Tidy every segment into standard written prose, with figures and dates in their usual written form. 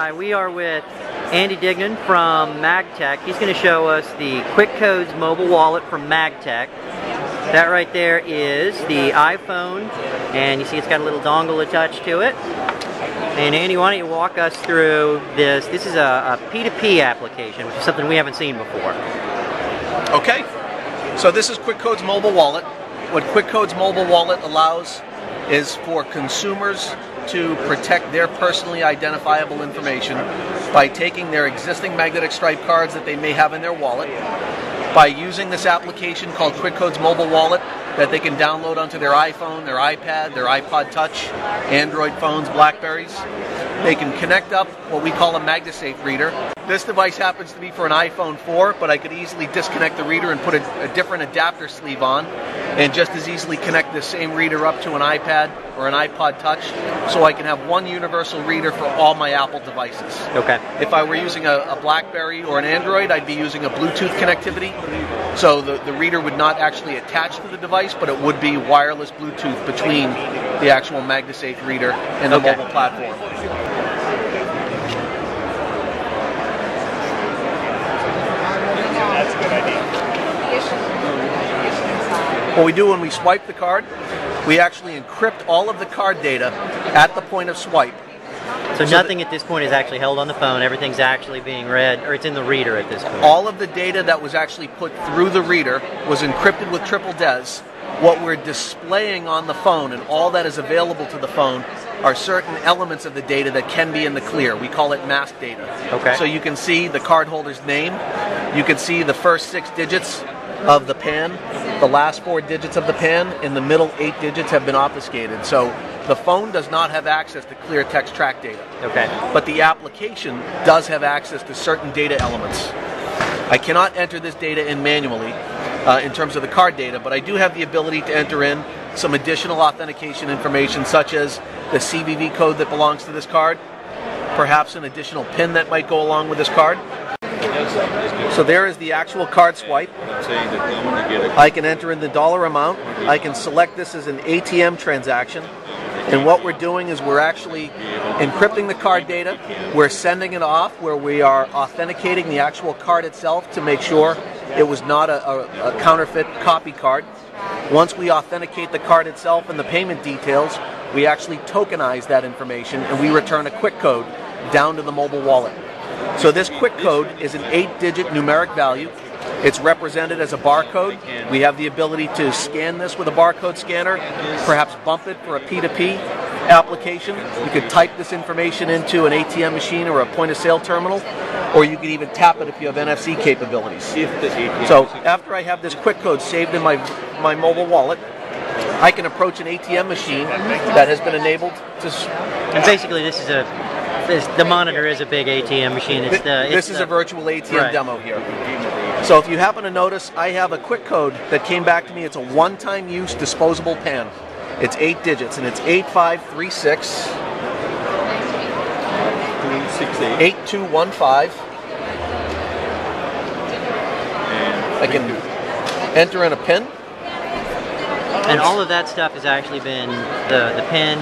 Hi, we are with Andy Deignan from Magtek. He's going to show us the Quick Codes mobile wallet from Magtek. That right there is the iPhone, and you see it's got a little dongle attached to it. And Andy, why don't you walk us through this? This is a P2P application, which is something we haven't seen before. Okay, so this is Quick Codes mobile wallet. What Quick Codes mobile wallet allows is for consumers to protect their personally identifiable information by taking their existing magnetic stripe cards that they may have in their wallet, by using this application called Quick Codes mobile wallet that they can download onto their iPhone, their iPad, their iPod Touch, Android phones, Blackberries. They can connect up what we call a Magtek reader. This device happens to be for an iPhone 4, but I could easily disconnect the reader and put a different adapter sleeve on, and just as easily connect the same reader up to an iPad or an iPod Touch, so I can have one universal reader for all my Apple devices. Okay. If I were using a Blackberry or an Android, I'd be using a Bluetooth connectivity, so the reader would not actually attach to the device, but it would be wireless Bluetooth between the actual Magtek reader and the mobile platform. What we do when we swipe the card, we actually encrypt all of the card data at the point of swipe. So nothing at this point is actually held on the phone, everything's actually being read, or it's in the reader at this point. All of the data that was actually put through the reader was encrypted with triple DES. What we're displaying on the phone and all that is available to the phone are certain elements of the data that can be in the clear. We call it masked data. Okay. So you can see the cardholder's name, you can see the first 6 digits of the PAN, the last 4 digits of the PAN, and the middle 8 digits have been obfuscated. So the phone does not have access to clear text track data. Okay. But the application does have access to certain data elements. I cannot enter this data in manually in terms of the card data, but I do have the ability to enter in some additional authentication information, such as the CVV code that belongs to this card, perhaps an additional PIN that might go along with this card. So there is the actual card swipe. I can enter in the dollar amount. I can select this as an ATM transaction. And what we're doing is we're actually encrypting the card data. We're sending it off where we are authenticating the actual card itself to make sure it was not a counterfeit copy card. Once we authenticate the card itself and the payment details, we actually tokenize that information and we return a quick code down to the mobile wallet. So this quick code is an 8-digit numeric value. It's represented as a barcode. We have the ability to scan this with a barcode scanner, perhaps bump it for a P2P application. You could type this information into an ATM machine or a point-of-sale terminal, or you could even tap it if you have NFC capabilities. So after I have this quick code saved in my mobile wallet, I can approach an ATM machine that has been enabled to... And basically the monitor is a big ATM machine. This is a virtual ATM demo here. So if you happen to notice, I have a quick code that came back to me. It's a one-time use disposable PAN. It's 8 digits, and it's 8536 8215. I can enter in a PIN. And all of that stuff has actually been, the PIN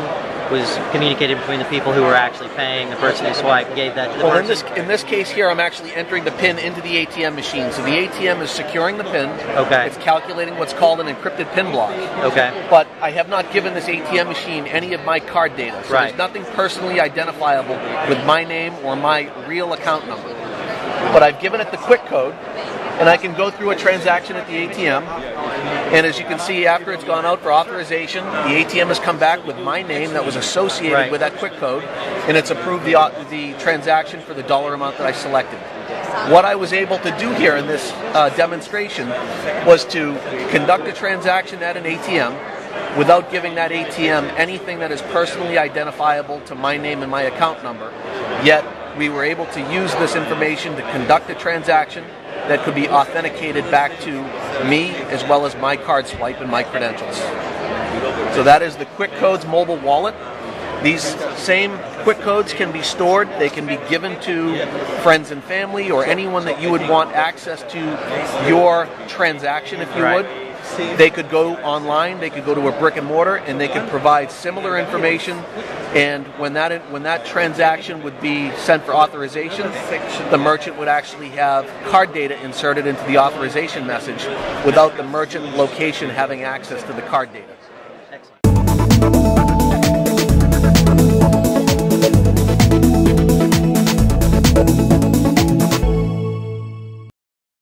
was communicated between the people who were actually paying. The person who swiped gave that to the person. In this case here, I'm actually entering the PIN into the ATM machine. So the ATM is securing the PIN. Okay. It's calculating what's called an encrypted PIN block. Okay. But I have not given this ATM machine any of my card data. So there's nothing personally identifiable with my name or my real account number. But I've given it the quick code, and I can go through a transaction at the ATM. And as you can see, after it's gone out for authorization, the ATM has come back with my name that was associated with that quick code, and it's approved the transaction for the dollar amount that I selected. What I was able to do here in this demonstration was to conduct a transaction at an ATM without giving that ATM anything that is personally identifiable to my name and my account number. Yet, we were able to use this information to conduct a transaction that could be authenticated back to me as well as my card swipe and my credentials. So that is the Quick Codes mobile wallet. These same quick codes can be stored. They can be given to friends and family or anyone that you would want access to your transaction, if you would. They could go online, they could go to a brick and mortar, and they could provide similar information. And when that transaction would be sent for authorization, the merchant would actually have card data inserted into the authorization message without the merchant location having access to the card data. Excellent.